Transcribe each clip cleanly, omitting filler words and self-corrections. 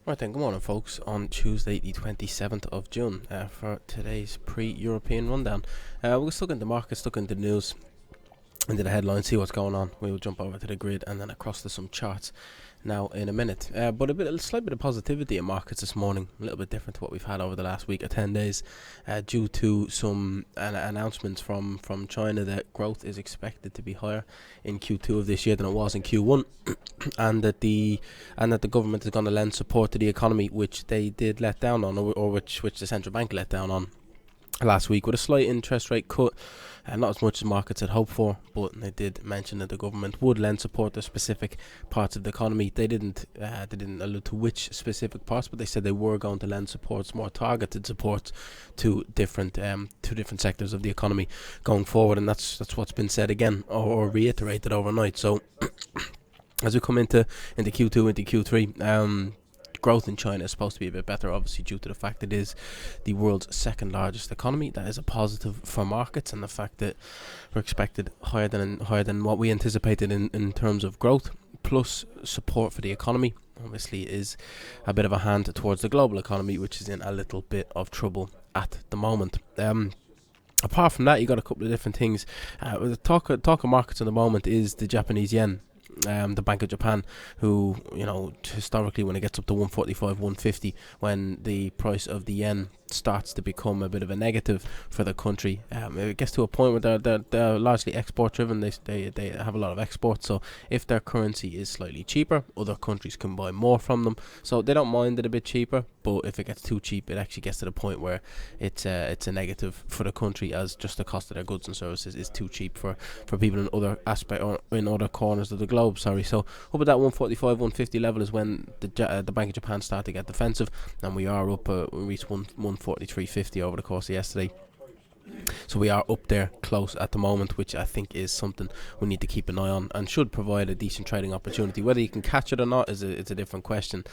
Right then, good morning, folks. On Tuesday, the 27th of June, for today's pre-European rundown. We're stuck in the market, stuck in the news, into the headlines, see what's going on. We will jump over to the grid and then across to some charts now in a minute. But a slight bit of positivity in markets this morning, a little bit different to what we've had over the last week or 10 days, due to some announcements from China that growth is expected to be higher in Q2 of this year than it was in Q1, and that the government is going to lend support to the economy, which they did let down on, or which the central bank let down on last week with a slight interest rate cut, and not as much as markets had hoped for, but they did mention that the government would lend support to specific parts of the economy. They didn't allude to which specific parts, but they said they were going to lend supports, more targeted support, to different sectors of the economy going forward, and that's what's been said again or reiterated overnight. So as we come into Q2, into Q3, growth in China is supposed to be a bit better, obviously due to the fact it is the world's second largest economy. That is a positive for markets, and the fact that we're expected higher than what we anticipated in terms of growth, plus support for the economy, obviously is a bit of a hand towards the global economy, which is in a little bit of trouble at the moment. Apart from that, you got a couple of different things. The talk of markets at the moment is the Japanese yen. The Bank of Japan, who, historically, when it gets up to 145, 150, when the price of the yen starts to become a bit of a negative for the country, it gets to a point where they're largely export driven. They have a lot of exports, so if their currency is slightly cheaper, other countries can buy more from them, so they don't mind it a bit cheaper. But if it gets too cheap, it actually gets to the point where it's a negative for the country, as just the cost of their goods and services is too cheap for people in other aspect or in other corners of the globe. So up at that 145, 150 level is when the Bank of Japan start to get defensive, and we are up. We reached 143.50 over the course of yesterday. So we are up there close at the moment, which I think is something we need to keep an eye on and should provide a decent trading opportunity. Whether you can catch it or not is a different question.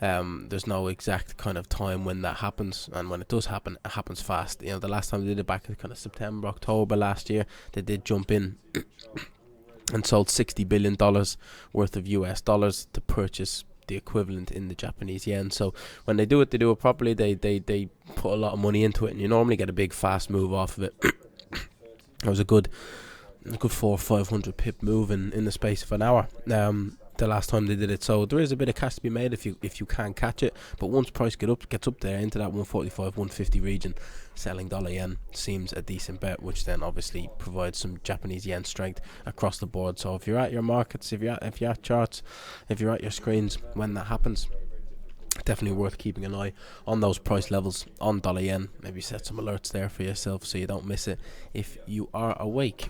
There's no exact kind of time when that happens, and when it does happen, it happens fast. The last time they did it back in kind of September, October last year, they did jump in and sold $60 billion worth of US dollars to purchase the equivalent in the Japanese yen. So when they do it properly. They put a lot of money into it, and you normally get a big fast move off of it. It was a good 400 or 500 pip move in the space of an hour, the last time they did it. So there is a bit of cash to be made if you can catch it. But once price gets up there into that 145, 150 region, selling dollar yen seems a decent bet, which then obviously provides some Japanese yen strength across the board. So if you're at your markets, if you're at charts, if you're at your screens when that happens, definitely worth keeping an eye on those price levels on dollar yen. Maybe set some alerts there for yourself so you don't miss it if you are awake.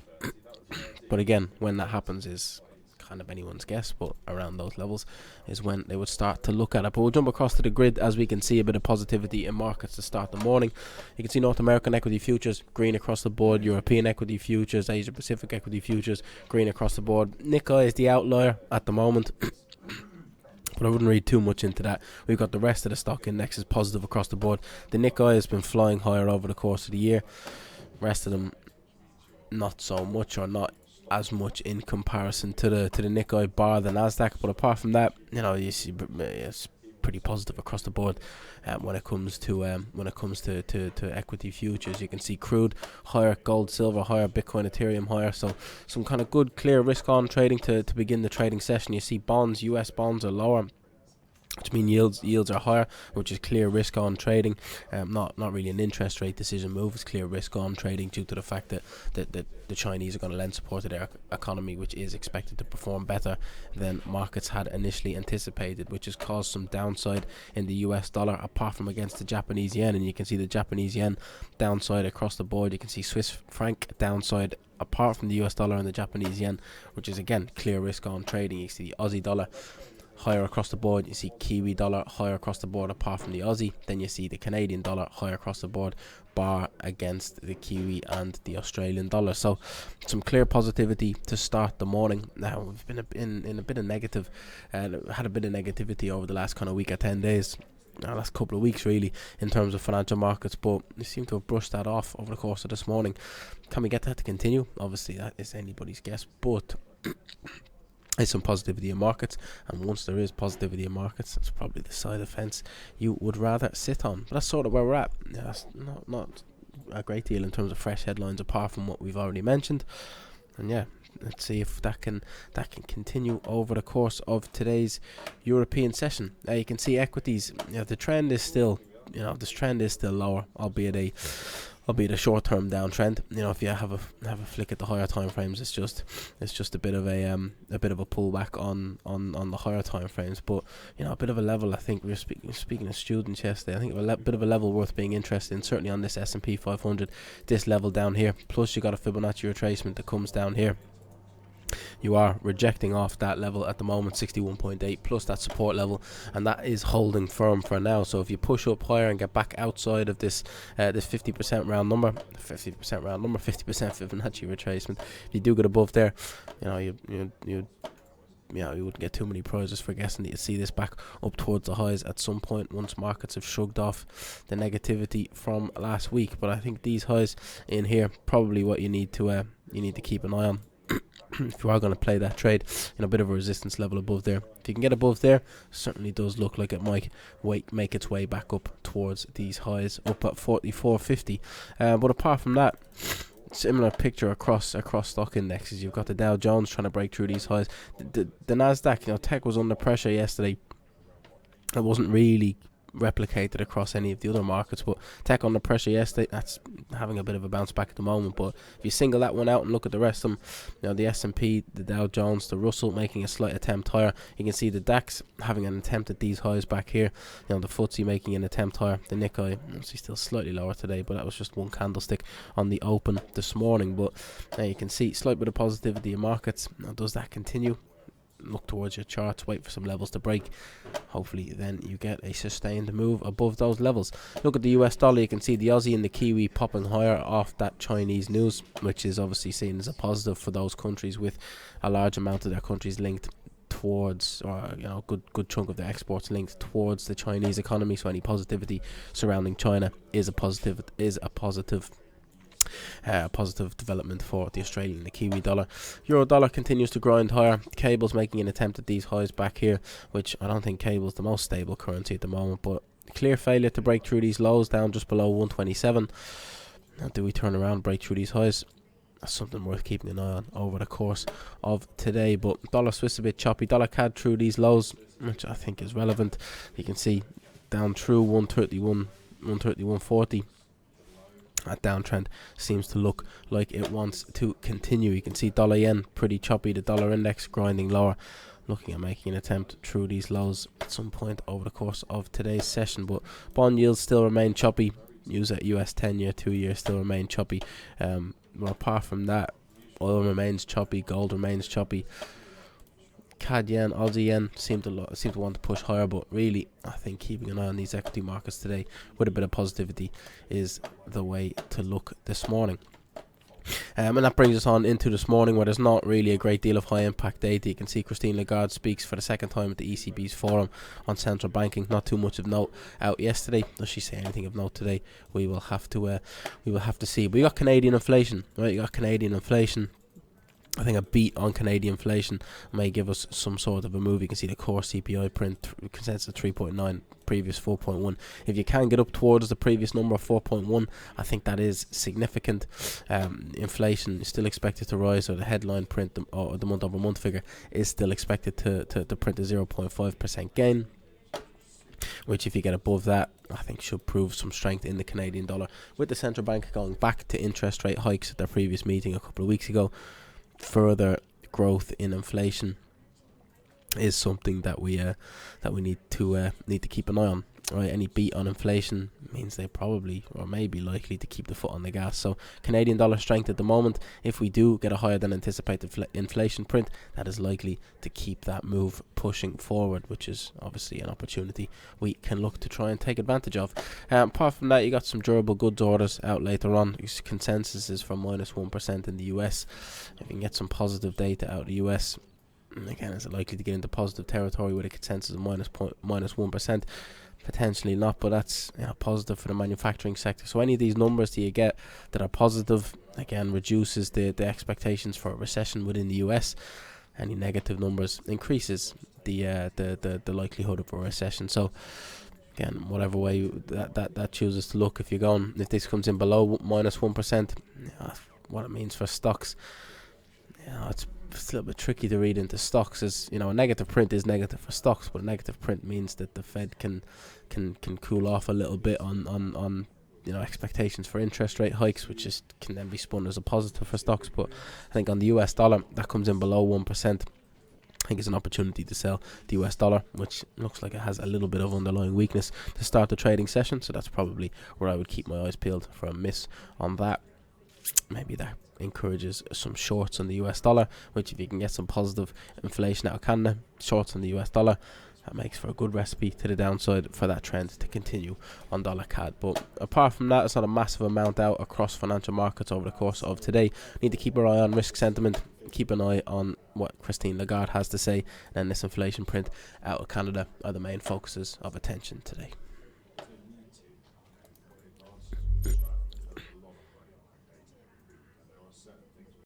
But again, when that happens is kind of anyone's guess, but around those levels is when they would start to look at it. But we'll jump across to the grid as we can see a bit of positivity in markets to start the morning. You can see North American equity futures green across the board, European equity futures, Asia Pacific equity futures green across the board. Nikkei is the outlier at the moment, but I wouldn't read too much into that. We've got the rest of the stock index is positive across the board. The Nikkei has been flying higher over the course of the year. Rest of them not so much, or not as much in comparison to the Nikkei, bar the Nasdaq. But apart from that, you see it's pretty positive across the board when it comes to equity futures. You can see crude higher, gold, silver higher, Bitcoin, Ethereum higher. So some kind of good clear risk on trading to begin the trading session. You see bonds, US bonds are lower, which means yields are higher, which is clear risk on trading. Not really an interest rate decision move. It's clear risk on trading due to the fact that the Chinese are going to lend support to their economy, which is expected to perform better than markets had initially anticipated, which has caused some downside in the US dollar, apart from against the Japanese yen. And you can see the Japanese yen downside across the board. You can see Swiss franc downside apart from the US dollar and the Japanese yen, which is again clear risk on trading. You see the Aussie dollar higher across the board. You see Kiwi dollar higher across the board apart from the Aussie. Then you see the Canadian dollar higher across the board, bar against the Kiwi and the Australian dollar. So some clear positivity to start the morning. Now we've been in a bit of negative, had a bit of negativity over the last kind of week or 10 days, last couple of weeks really, in terms of financial markets, but we seem to have brushed that off over the course of this morning. Can we get that to continue? Obviously that is anybody's guess, but is some positivity in markets, and once there is positivity in markets, that's probably the side of the fence you would rather sit on. But that's sort of where we're at. Yeah, that's not a great deal in terms of fresh headlines apart from what we've already mentioned. And yeah, let's see if that can continue over the course of today's European session. You can see equities. The trend is still, this trend is still lower, albeit a short-term downtrend. If you have a flick at the higher time frames, it's just a bit of a pullback on the higher time frames. But a bit of a level. I think we were speaking to students yesterday. I think a bit of a level worth being interested in. Certainly on this S&P 500, this level down here. Plus you got a Fibonacci retracement that comes down here. You are rejecting off that level at the moment, 61.8 plus that support level, and that is holding firm for now. So if you push up higher and get back outside of this 50% round number, 50% Fibonacci retracement, if you do get above there, you wouldn't get too many prizes for guessing that you see this back up towards the highs at some point once markets have shrugged off the negativity from last week. But I think these highs in here probably what you need to keep an eye on. If you are going to play that trade, a bit of a resistance level above there. If you can get above there, certainly does look like it might make its way back up towards these highs up at 44.50. But apart from that, similar picture across stock indexes. You've got the Dow Jones trying to break through these highs. The Nasdaq, tech was under pressure yesterday. It wasn't really replicated across any of the other markets, but tech under pressure yesterday, that's having a bit of a bounce back at the moment. But if you single that one out and look at the rest of them, the S&P, the Dow Jones, the Russell making a slight attempt higher. You can see the DAX having an attempt at these highs back here, the FTSE making an attempt higher, the Nikkei obviously still slightly lower today, but that was just one candlestick on the open this morning. But you can see slight bit of positivity in markets. Now, does that continue? Look towards your charts, wait for some levels to break. Hopefully then you get a sustained move above those levels. Look at the US dollar. You can see the Aussie and the Kiwi popping higher off that Chinese news, which is obviously seen as a positive for those countries with a large amount of their countries linked towards, or good chunk of their exports linked towards the Chinese economy. So any positivity surrounding China is a positive development for the Australian and the Kiwi dollar. Euro dollar continues to grind higher. Cable's making an attempt at these highs back here, which I don't think cable's the most stable currency at the moment, but clear failure to break through these lows down just below 127. Now, do we turn around and break through these highs? That's something worth keeping an eye on over the course of today. But dollar Swiss a bit choppy. Dollar CAD through these lows, which I think is relevant. You can see down through 131.40. That downtrend seems to look like it wants to continue. You can see dollar yen pretty choppy. The dollar index grinding lower, looking at making an attempt through these lows at some point over the course of today's session. But bond yields still remain choppy. Use at US 10-year, 2-year still remain choppy. Well, apart from that, oil remains choppy. Gold remains choppy. CAD yen, Aussie yen seem to want to push higher, but really I think keeping an eye on these equity markets today with a bit of positivity is the way to look this morning. And that brings us on into this morning, where there's not really a great deal of high impact data. You can see Christine Lagarde speaks for the second time at the ECB's forum on central banking. Not too much of note out yesterday. Does she say anything of note today? We will have to see. But you got Canadian inflation, right? You got Canadian inflation. I think a beat on Canadian inflation may give us some sort of a move. You can see the core CPI print consensus 3.9, previous 4.1. If you can get up towards the previous number of 4.1, I think that is significant. Inflation is still expected to rise, so the headline print or the month-over-month figure is still expected to print a 0.5% gain, which if you get above that, I think should prove some strength in the Canadian dollar. With the central bank going back to interest rate hikes at their previous meeting a couple of weeks ago, further growth in inflation is something that we need to keep an eye on. Right, any beat on inflation means they probably or may be likely to keep the foot on the gas. So Canadian dollar strength at the moment. If we do get a higher than anticipated inflation print, that is likely to keep that move pushing forward, which is obviously an opportunity we can look to try and take advantage of. Apart from that, you got some durable goods orders out later on. Consensus is for -1% in the US. If you can get some positive data out of the US, again, is it likely to get into positive territory with a consensus of -1%? Potentially not, but that's positive for the manufacturing sector. So any of these numbers that you get that are positive, again, reduces the expectations for a recession within the US. any negative numbers increases the likelihood of a recession. So again, whatever way that chooses to look, if this comes in below -1%, what it means for stocks, it's a little bit tricky to read into stocks. As a negative print is negative for stocks, but a negative print means that the Fed can cool off a little bit on expectations for interest rate hikes, which can then be spun as a positive for stocks. But I think on the US dollar, that comes in below 1%. I think it's an opportunity to sell the US dollar, which looks like it has a little bit of underlying weakness to start the trading session. So that's probably where I would keep my eyes peeled for a miss on that. Maybe that encourages some shorts on the US dollar, which if you can get some positive inflation out of Canada, shorts on the US dollar, that makes for a good recipe to the downside for that trend to continue on dollar CAD. But apart from that, it's not a massive amount out across financial markets over the course of today. Need to keep our eye on risk sentiment, keep an eye on what Christine Lagarde has to say, and this inflation print out of Canada are the main focuses of attention today.